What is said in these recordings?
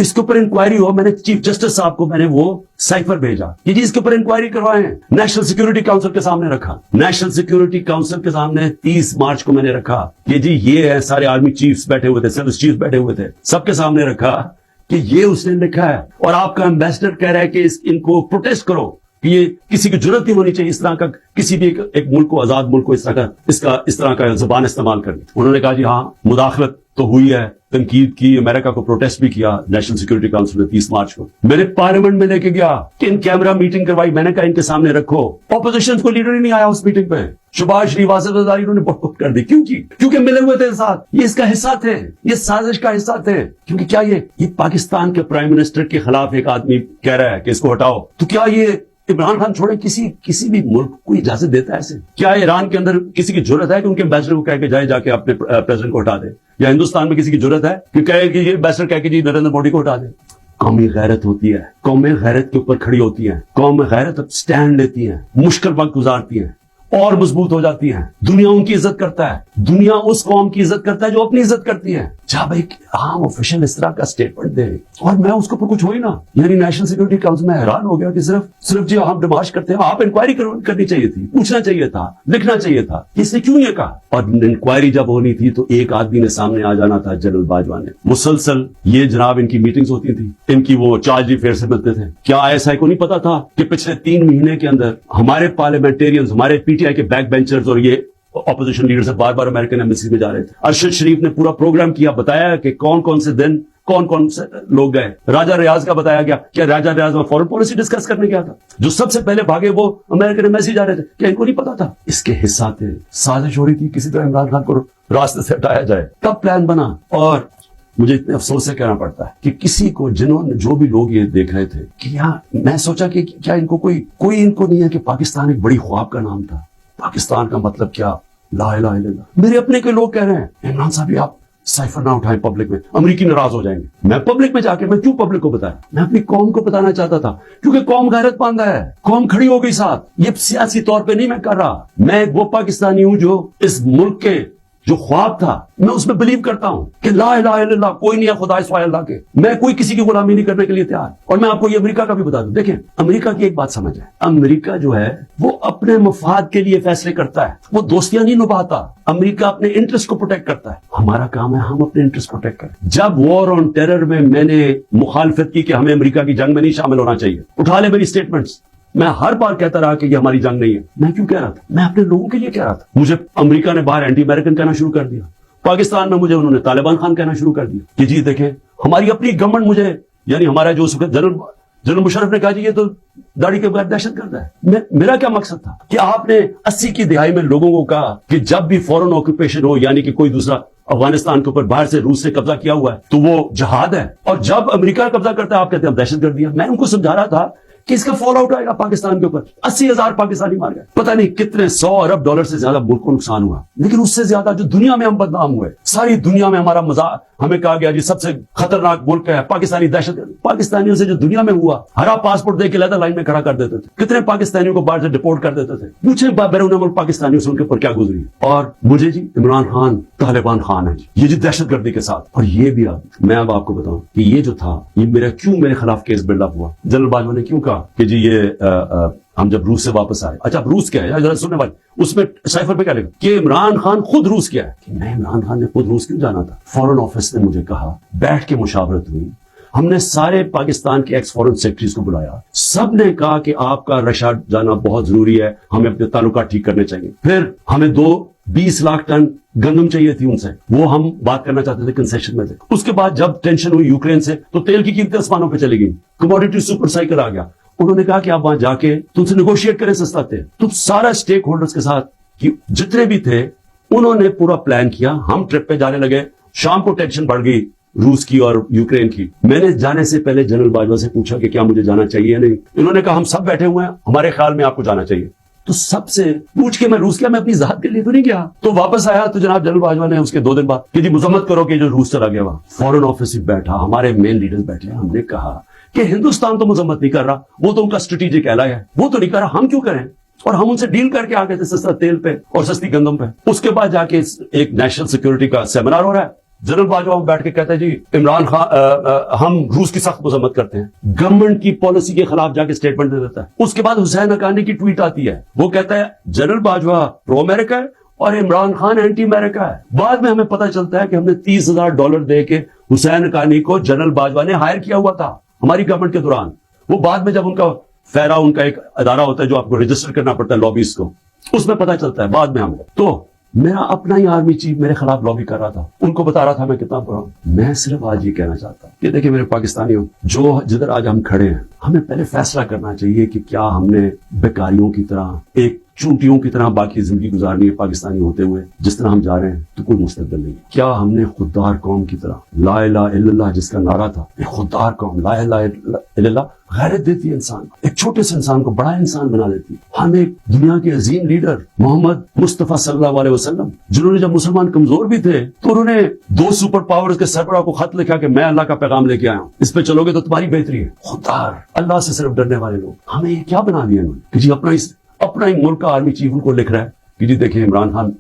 اس کے اوپر انکوائری ہو. میں نے چیف جسٹس صاحب کو میں نے وہ سائفر بھیجا کہ جی اس کے اوپر انکوائری کروائیں. نیشنل سیکورٹی کاؤنسل کے سامنے رکھا. نیشنل سیکورٹی کاؤنسل کے سامنے 30 مارچ کو میں نے رکھا کہ جی یہ ہے, سارے آرمی چیفز بیٹھے ہوئے تھے, سروس چیفز بیٹھے ہوئے تھے, سب کے سامنے رکھا کہ یہ اس نے لکھا ہے اور آپ کا ایمبیسڈر کہہ رہا ہے کہ ان کو پروٹیسٹ کرو کہ یہ کسی کی ضرورت نہیں ہونی چاہیے اس طرح کا, کسی بھی ایک ملک کو, آزاد ملک کو اس طرح کا زبان استعمال کرنی. انہوں نے کہا جی ہاں مداخلت تو ہوئی ہے, تنقید کی, امریکہ کو پروٹیسٹ بھی کیا نیشنل سیکورٹی کاؤنسل میں 30 مارچ کو. میں نے پارلیمنٹ میں لے کے گیا کہ ان کیمرہ میٹنگ کروائی. میں نے کہا ان کے سامنے رکھو. اپوزیشن کو لیڈر ہی نہیں آیا اس میٹنگ پہ. شباز شریف, آصف زرداری, انہوں نے بہت کر دی. کیوں کی؟ کیونکہ ملے ہوئے تھے ساتھ, یہ اس کا حصہ تھے, یہ سازش کا حصہ تھے. کیونکہ کیا یہ پاکستان کے پرائم منسٹر کے خلاف ایک آدمی کہہ رہا ہے کہ اس کو ہٹاؤ, تو کیا یہ عمران خان چھوڑے کسی بھی ملک کو اجازت دیتا ہے ایسے؟ کیا ایران کے اندر کسی کی ضرورت ہے کہ ان کے ایمبیسڈر کو کہہ کے جا کے اپنے پریزیڈنٹ کو ہٹا دے؟ یا ہندوستان میں کسی کی ضرورت ہے کہ کہے کہ یہ ایمبیسڈر کہہ کے جی نریندر مودی کو ہٹا دے؟ قومی غیرت ہوتی ہے, قومیں غیرت کے اوپر کھڑی ہوتی ہیں, قوم غیرت سٹینڈ لیتی ہیں, مشکل وقت گزارتی ہیں اور مضبوط ہو جاتی ہیں. دنیا ان کی عزت کرتا ہے, دنیا اس قوم کی عزت کرتا ہے جو اپنی عزت کرتی ہے. جب ایک عام آفیشل اس طرح کا اسٹیٹمنٹ دے اور میں اس کے اوپر کچھ ہوئی نا, یعنی نیشنل سیکورٹی کاؤنسل میں حیران ہو گیا کہ صرف جی ہم ڈیمانڈ کرتے ہیں, آپ انکوائری کرنی چاہیے تھی, پوچھنا چاہیے تھا, لکھنا چاہیے تھا اس نے کیوں یہ کہا. اور انکوائری جب ہونی تھی تو ایک آدمی نے سامنے آ جانا تھا, جنرل باجوہ نے. مسلسل یہ جناب ان کی میٹنگز ہوتی تھی, ان کی وہ چارج افیئر سے ملتے تھے. کیا ISI کو نہیں پتا تھا کہ پچھلے 3 مہینے کے اندر ہمارے پارلیمنٹیرینز, ہمارے PTI کے بیک بینچرز اور یہ اپوزیشن لیڈر سے بار امریکن ایمبیسی میں جا رہے تھے. ارشد شریف نے پورا پروگرام کیا, بتایا کہ کون سے دن کون سے لوگ گئے. راجہ ریاض کا بتایا گیا, کیا راجہ ریاض میں فورن پالیسی ڈسکس کرنے گیا تھا؟ جو سب سے پہلے بھاگے وہ امریکن ایمبیسی جا رہے تھے, کیا ان کو نہیں پتا تھا؟ اس کے حصہ تھے, سازش ہو رہی تھی کسی طرح عمران خان کو راستے سے ہٹایا جائے. تب پلان بنا. اور مجھے اتنے افسوس سے کہنا پڑتا ہے کہ کسی کو جو بھی لوگ یہ دیکھ رہے تھے کہ یہاں, میں سوچا کہ کیا ان کو کوئی ان کو نہیں ہے کہ پاکستان ایک بڑی خواب کا نام تھا. پاکستان کا مطلب کیا, لا الہ الا اللہ. میرے اپنے کے لوگ کہہ رہے ہیں عمران صاحب آپ سائفر نہ اٹھائیں پبلک میں, امریکی ناراض ہو جائیں گے. میں پبلک میں جا کے, میں کیوں پبلک کو بتایا, میں اپنی قوم کو بتانا چاہتا تھا کیونکہ قوم غیرت مند ہے, قوم کھڑی ہو گئی ساتھ. یہ سیاسی طور پہ نہیں میں کر رہا, میں وہ پاکستانی ہوں جو اس ملک کے جو خواب تھا میں اس میں بلیو کرتا ہوں کہ لا الہ الا اللہ, کوئی نہیں ہے خدا سوائے اللہ کے. میں کوئی کسی کی غلامی نہیں کرنے کے لیے تیار. اور میں آپ کو یہ امریکہ کا بھی بتا دوں, دیکھیں امریکہ کی ایک بات سمجھ ہے, امریکہ جو ہے وہ اپنے مفاد کے لیے فیصلے کرتا ہے, وہ دوستیاں نہیں نبھاتا. امریکہ اپنے انٹرسٹ کو پروٹیکٹ کرتا ہے. ہمارا کام ہے ہم اپنے انٹرسٹ پروٹیکٹ کریں. جب وار آن ٹیرر میں نے مخالفت کی کہ ہمیں امریکہ کی جنگ میں نہیں شامل ہونا چاہیے, اٹھا لے میری اسٹیٹمنٹس. میں ہر بار کہتا رہا کہ یہ ہماری جنگ نہیں ہے. میں کیوں کہہ رہا تھا؟ میں اپنے لوگوں کے لیے کہہ رہا تھا. مجھے امریکہ نے باہر اینٹی امریکن کہنا شروع کر دیا, پاکستان میں مجھے انہوں نے طالبان خان کہنا شروع کر دیا کہ جی دیکھیں ہماری اپنی گورنمنٹ مجھے, یعنی ہمارا جو جنرل مشرف نے کہا جی یہ تو داڑھی کے بغیر دہشت گرد ہے. میرا کیا مقصد تھا کہ آپ نے 80 کی دہائی میں لوگوں کو کہا کہ جب بھی فورن آکوپیشن ہو, یعنی کہ کوئی دوسرا افغانستان کے اوپر باہر سے روس سے قبضہ کیا ہوا ہے تو وہ جہاد ہے, اور جب امریکہ قبضہ کرتا ہے آپ کہتے ہیں دہشت گردی ہے. میں ان کو سمجھا رہا تھا کہ اس کا فال آؤٹ آئے گا پاکستان کے اوپر. 80,000 پاکستانی مار گئے, پتہ نہیں کتنے 100 ارب ڈالر سے زیادہ ملک کو نقصان ہوا. لیکن اس سے زیادہ جو دنیا میں ہم بدنام ہوئے, ساری دنیا میں ہمارا مزاح, ہمیں کہا گیا جی سب سے خطرناک ملک ہے پاکستانی دہشت گرد. پاکستانیوں سے جو دنیا میں ہوا, ہرا پاسپورٹ دے کے لیدر لائن میں کھڑا کر دیتے تھے. کتنے پاکستانیوں کو باہر سے ڈپورٹ کر دیتے تھے. پوچھیں بیرون ملک پاکستانیوں سے ان کے اوپر کیا گزری. اور مجھے جی عمران خان طالبان خان ہے جی, یہ جی دہشت گردی کے ساتھ. اور یہ بھی میں اب آپ کو بتاؤں کہ یہ جو تھا یہ میرے خلاف کیس بلڈ اپ ہوا. جنرل باجوہ نے کیوں کہا کہ جی یہ ہم جب روس سے واپس آئے, اچھا روس کیا ہے ذرا سننے والے, اس میں سائفر پہ کیا لکھا کہ عمران خان خود روس کیا ہے. کہ میں عمران خان نے خود روس کیوں جانا تھا؟ فورن آفس نے مجھے کہا, بیٹھ کے مشاورت ہوئی, ہم نے سارے پاکستان کے ایکس فورن سیکرٹریز کو بلایا, سب نے کہا کہ آپ کا رشیا جانا بہت ضروری ہے, ہمیں اپنے تعلقات ٹھیک کرنے چاہیے. پھر ہمیں 20 لاکھ ٹن گندم چاہیے تھی ان سے, وہ ہم بات کرنا چاہتے تھے کنسیشن میں تھے. اس کے بعد جب ٹینشن ہوئی یوکرین سے تو تیل کی قیمتیں آسمانوں پہ چلی گئی, کموڈیٹی سپر سائیکل آ گیا. انہوں نے کہا کہ آپ وہاں جا کے تم سے نیگوشیٹ کریں سستا تیل. تو سارا اسٹیک ہولڈرز کے ساتھ جتنے بھی تھے انہوں نے پورا پلان کیا. ہم ٹرپ پہ جانے لگے, شام کو ٹینشن بڑھ گئی روس کی اور یوکرین کی. میں نے جانے سے پہلے جنرل باجوہ سے پوچھا کہ کیا مجھے جانا چاہیے یا نہیں. انہوں نے کہا ہم سب بیٹھے ہوئے ہیں, ہمارے خیال میں آپ کو جانا چاہیے. تو سب سے پوچھ کے میں روس کیا, میں اپنی ذات کے لیے تو نہیں گیا. تو واپس آیا تو جناب جنرل باجوہ نے اس کے 2 دن بعد کہ جی مذمت کرو کہ جو روس چلا گیا. وہاں فورن آفس بیٹھا, ہمارے مین لیڈرز بیٹھے, ہم نے کہا کہ ہندوستان تو مذمت نہیں کر رہا, وہ تو ان کا اسٹریٹجک ایلائی ہے, وہ تو نہیں کر رہا, ہم کیوں کریں. اور ہم ان سے ڈیل کر کے آ گئے تھے سستا تیل پہ اور سستی گندم پہ. اس کے بعد جا کے ایک نیشنل سیکورٹی کا سیمینار ہو رہا ہے, जनरल बाजवा बैठ के कहता है जी इमरान खान हम रूस की सख्त मजम्मत करते हैं, गवर्नमेंट की पॉलिसी के खिलाफ जाके स्टेटमेंट दे देता है। उसके बाद हुसैन हक्कानी की ट्वीट आती है, वो कहता है जनरल बाजवा प्रो अमेरिका है और इमरान खान एंटी अमेरिका है। बाद में हमें पता चलता है कि हमने $30,000 दे के हुसैन हक्कानी को जनरल बाजवा ने हायर किया हुआ था हमारी गवर्नमेंट के दौरान। वो बाद में जब उनका फेरा, उनका एक अदारा होता है जो आपको रजिस्टर करना पड़ता है लॉबीज को, उसमें पता चलता है बाद में हमें। तो मेरा अपना ही आर्मी चीफ मेरे खिलाफ लॉबी कर रहा था, उनको बता रहा था मैं कितना बुरा हूं। मैं सिर्फ आज ये कहना चाहता हूं कि देखिए मेरे पाकिस्तानियों, जो जिधर आज हम खड़े हैं, हमें पहले फैसला करना चाहिए कि क्या हमने बेकारियों की तरह, एक चूंटियों की तरह बाकी जिंदगी गुजारनी है पाकिस्तानी होते हुए। जिस तरह हम जा रहे हैं तो कोई मुस्तकबिल नहीं। क्या हमने खुददार कौम की तरह, ला इलाहा इल्लल्लाह जिसका नारा था, एक खुददार कौम, ला इलाहा इल्लल्लाह गैरत देती है इंसान, एक छोटे से इंसान को बड़ा इंसान बना देती है। हम एक दुनिया के अजीम लीडर मोहम्मद मुस्तफा सल्लल्लाहु अलैहि वसल्लम, जिन्होंने जब मुसलमान कमजोर भी थे तो उन्होंने 2 सुपर पावर्स के सरबराह को खत लिखा कि मैं अल्लाह का पैगाम लेके आया हूं, इस पे चलोगे तो तुम्हारी बेहतरी है। खुददार, अल्लाह से सिर्फ डरने वाले लोग, हमें ये क्या बना दिया इन्होंने कि जी अपना ही मुल्क का आर्मी चीफ उनको लिख रहा है कि जी देखिए इमरान खान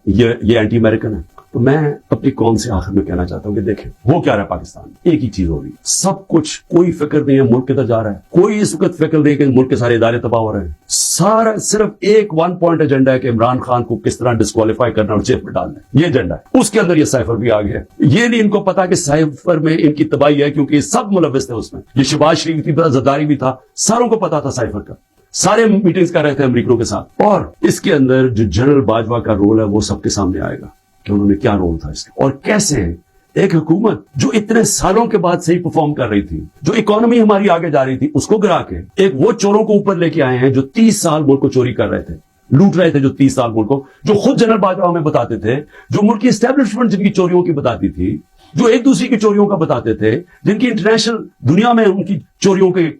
ये एंटी अमेरिकन है। तो मैं अपनी कौम से आखिर में कहना चाहता हूं कि देखें हो क्या रहा है पाकिस्तान में, एक ही चीज हो रही है, सब कुछ, कोई फिक्र नहीं है मुल्क किधर जा रहा है, कोई इस वक्त फिक्र नहीं कि मुल्क के सारे इदारे तबाह हो रहे हैं। सारा सिर्फ एक 1 पॉइंट एजेंडा है कि इमरान खान को किस तरह डिस्क्वालीफाई करना और जेल में डालना है, ये एजेंडा है। उसके अंदर ये साइफर भी आ गया। ये नहीं इनको पता कि साइफर में इनकी तबाही है, क्योंकि ये सब मुलव्विस थे उसमें। ये शहबाज शरीफ की जरदारी भी था, सारों को पता था साइफर का, सारे मीटिंग्स कर रहे थे अमरीकियों के साथ। और इसके अंदर जो जनरल बाजवा का रोल है वो सबके सामने आएगा कि उन्होंने क्या रोल था इसका, और कैसे एक हुकूमत जो इतने सालों के बाद सही परफॉर्म कर रही थी, जो इकोनॉमी हमारी आगे जा रही थी, उसको गिरा के एक वो चोरों को ऊपर लेके आए हैं जो 30 साल मुल्क को चोरी कर रहे थे, लूट रहे थे, जो 30 साल मुल्क को, जो खुद जनरल बाजवा हमें बताते थे, जो मुल्क की एस्टेब्लिशमेंट जिनकी चोरियों की बताती थी, जो एक दूसरे की चोरियों का बताते थे, जिनकी इंटरनेशनल दुनिया में उनकी चोरियों के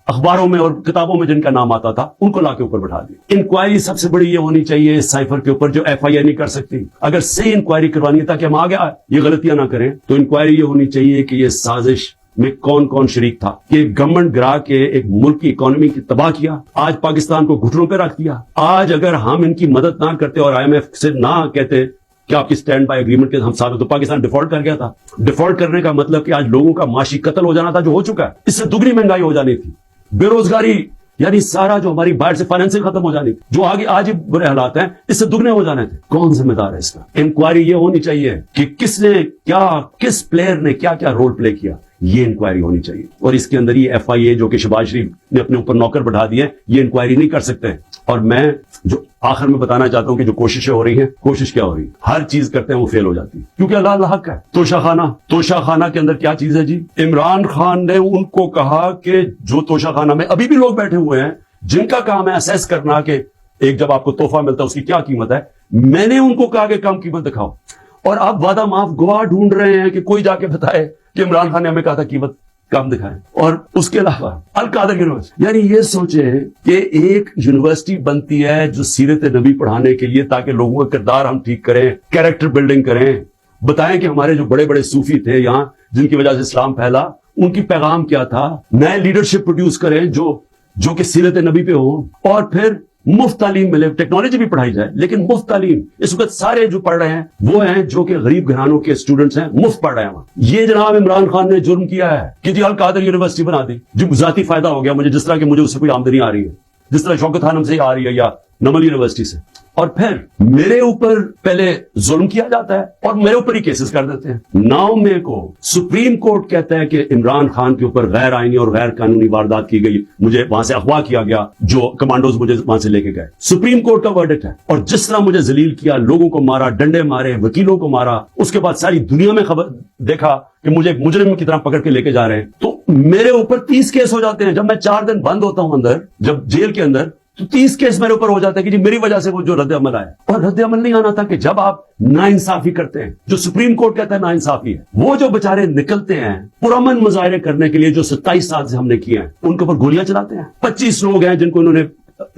अखबारों में और किताबों में जिनका नाम आता था, उनको लाके ऊपर बैठा दिया। इंक्वायरी सबसे बड़ी ये होनी चाहिए साइफर के ऊपर, जो FIA नहीं कर सकती। अगर सही इंक्वायरी करवानी है ताकि हम आगे ये गलतियां ना करें, तो इंक्वायरी ये होनी चाहिए कि ये साजिश में कौन कौन शरीक था, कि गवर्नमेंट गिरा के एक मुल्क की इकोनॉमी की तबाह किया, आज पाकिस्तान को घुटनों पर रख दिया। आज अगर हम इनकी मदद ना करते और IMF से ना कहते कि आपकी स्टैंड बाय एग्रीमेंट के हम साथ हो, तो पाकिस्तान डिफॉल्ट कर गया था। डिफॉल्ट करने का मतलब कि आज लोगों का माशी कत्ल हो जाना था, जो हो चुका है। इससे दुगनी महंगाई हो जानी थी, बेरोजगारी यानी सारा जो हमारी बाहर से फाइनेंसिंग खत्म हो जानी थी, जो आगे आज ही बुरे हालात हैं, इससे दुगने हो जाने थे। कौन जिम्मेदार है इसका? इंक्वायरी ये होनी चाहिए कि किसने क्या, किस प्लेयर ने क्या क्या रोल प्ले किया, ये इंक्वायरी होनी चाहिए। और इसके अंदर ये FIA जो कि शहबाज शरीफ ने अपने ऊपर नौकर बढ़ा दिए, ये इंक्वायरी नहीं कर सकते। और मैं जो आखिर में बताना चाहता हूं कि जो कोशिशें हो रही हैं, कोशिश क्या हो रही है, हर चीज करते हैं वो फेल हो जाती है, क्योंकि अल्लाह हक है। तोशाखाना के अंदर क्या चीज है जी? इमरान खान ने उनको कहा कि जो तोशाखाना में अभी भी लोग बैठे हुए हैं, जिनका काम है असेस करना कि एक जब आपको तोहफा मिलता है उसकी क्या कीमत है, मैंने उनको कहा कि कम कीमत दिखाओ, और आप वादा माफ गवाह ढूंढ रहे हैं कि कोई जाके बताए कि इमरान खान ने हमें कहा था कीमत कम दिखाएं। और उसके अलावा अल कादर यूनिवर्सिटी, यानी ये सोचे कि एक यूनिवर्सिटी बनती है जो सीरत नबी पढ़ाने के लिए, ताकि लोगों का किरदार हम ठीक करें, कैरेक्टर बिल्डिंग करें, बताएं कि हमारे जो बड़े बड़े सूफी थे यहाँ, जिनकी वजह से इस्लाम फैला, उनकी पैगाम क्या था, नए लीडरशिप प्रोड्यूस करें जो कि सीरत नबी पे हो, और फिर मुफ्त तालीम मिले, टेक्नोलॉजी भी पढ़ाई जाए, लेकिन मुफ्त तालीम। इस वक्त सारे जो पढ़ रहे हैं वो हैं जो कि गरीब घरानों के स्टूडेंट्स हैं, मुफ्त पढ़ रहे हैं। ये जनाब इमरान खान ने जुर्म किया है कि जी अल कादर यूनिवर्सिटी बना दी, जो जाती फायदा हो गया मुझे, जिस तरह की मुझे उससे कोई आमदनी आ रही है, जिस तरह शौकत खानम से आ रही है या नमल यूनिवर्सिटी से। और फिर मेरे ऊपर पहले जुल्म किया जाता है और मेरे ऊपर ही केसेस कर देते हैं। नाउ मेरे को सुप्रीम कोर्ट कहता है कि इमरान खान के ऊपर गैर आईनी और गैर कानूनी वारदात की गई, मुझे वहां से अगवा किया गया, जो कमांडोज मुझे वहां से लेके गए। सुप्रीम कोर्ट का वर्डिक्ट है। और जिस तरह मुझे जलील किया, लोगों को मारा, डंडे मारे, वकीलों को मारा, उसके बाद सारी दुनिया में खबर देखा कि मुझे मुजरिम की तरह पकड़ के लेके जा रहे हैं, तो मेरे ऊपर 30 केस हो जाते हैं। जब मैं 4 दिन बंद होता हूं अंदर, जब जेल के अंदर, तो 30 केस मेरे ऊपर हो जाते हैं कि जी मेरी वजह से वो जो रद्द अमल आया। और रद्द अमल नहीं आना था कि जब आप नाइंसाफी करते हैं, जो सुप्रीम कोर्ट कहता है नाइंसाफी है, वो जो बेचारे निकलते हैं पुरअमन मुजाहरे करने के लिए, जो 27 साल से हमने किए हैं, उनके ऊपर गोलियां चलाते हैं। 25 लोग हैं जिनको उन्होंने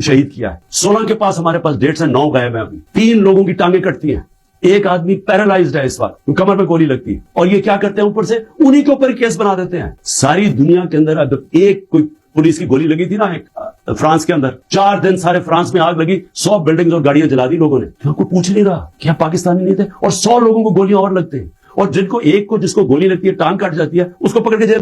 शहीद किया है, 16 के पास हमारे पास डेट्स हैं, 9 गायब हैं अभी, 3 लोगों की टांगें कटती हैं, एक आदमी पैरालाइज्ड है इस वक्त, कमर में गोली लगती है। और ये क्या करते हैं, ऊपर से उन्हीं के ऊपर केस बना देते हैं। सारी दुनिया के अंदर अब एक कोई पुलिस की गोली लगी थी ना एक फ्रांस के अंदर, 4 दिन सारे फ्रांस में आग लगी, 100 बिल्डिंग्स और गाड़ियां जला दी लोगों ने, कोई पूछ नहीं रहा, क्या पाकिस्तानी नहीं थे, और 100 लोगों को गोलियां और लगते हैं। اور جن کو ایک کو جس کو گولی لگتی ہے ٹانگ کاٹ جاتی ہے اس کو پکڑ کے جیل